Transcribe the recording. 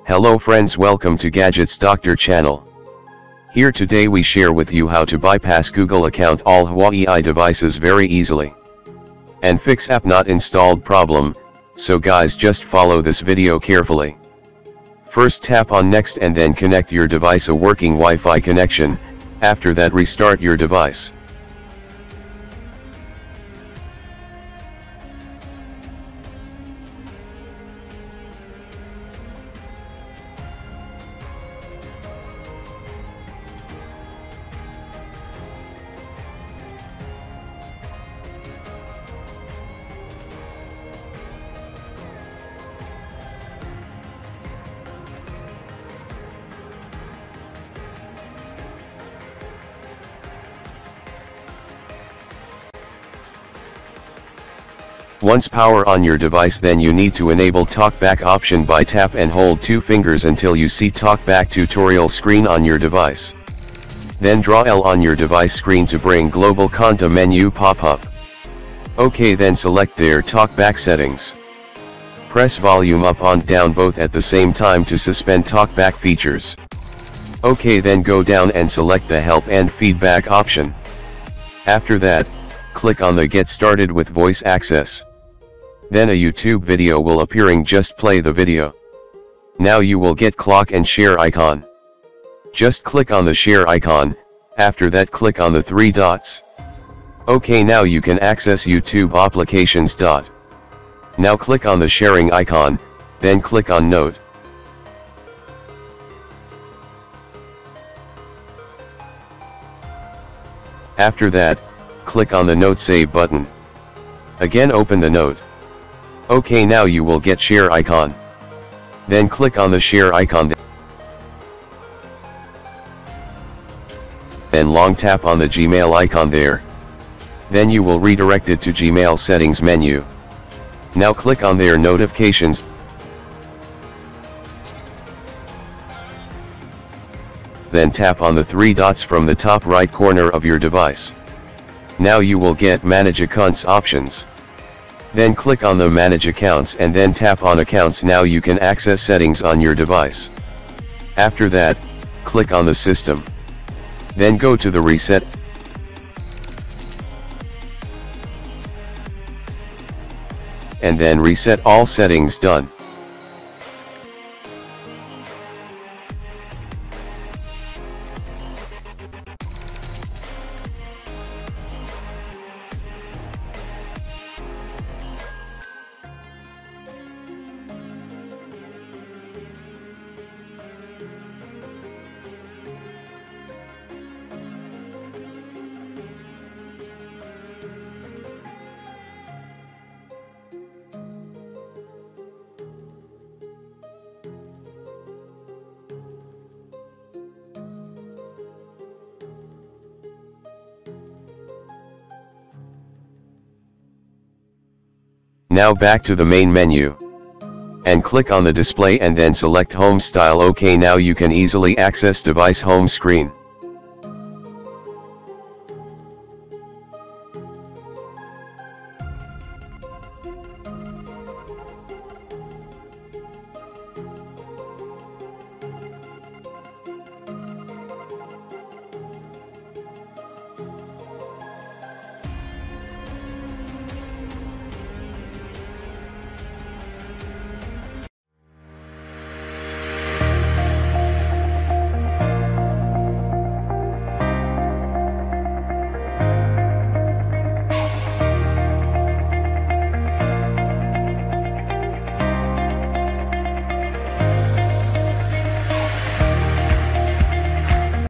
Hello friends, welcome to Gadgets Doctor channel. Here today we share with you how to bypass Google account all Huawei devices very easily. And fix app not installed problem, so guys just follow this video carefully. First tap on next and then connect your device a working Wi-Fi connection, after that restart your device. Once power on your device, then you need to enable talkback option by tap and hold 2 fingers until you see talkback tutorial screen on your device. Then draw L on your device screen to bring global conta menu pop up. OK, then select their talkback settings. Press volume up and down both at the same time to suspend talkback features. OK, then go down and select the help and feedback option. After that, click on the get started with voice access. Then a YouTube video will appearing, just play the video. Now you will get clock and share icon. Just click on the share icon, after that click on the 3 dots. OK, now you can access YouTube applications. Now click on the sharing icon, then click on note. After that, click on the note save button. Again open the note. OK, now you will get share icon. Then click on the share icon. Then long tap on the Gmail icon there. Then you will redirect it to Gmail settings menu. Now click on their notifications. Then tap on the 3 dots from the top right corner of your device. Now you will get manage accounts options. Then click on the manage accounts and then tap on accounts. Now you can access settings on your device. After that, click on the system. Then go to the reset. And then reset all settings. Done. Now back to the main menu. And click on the display and then select home style. OK, now you can easily access device home screen.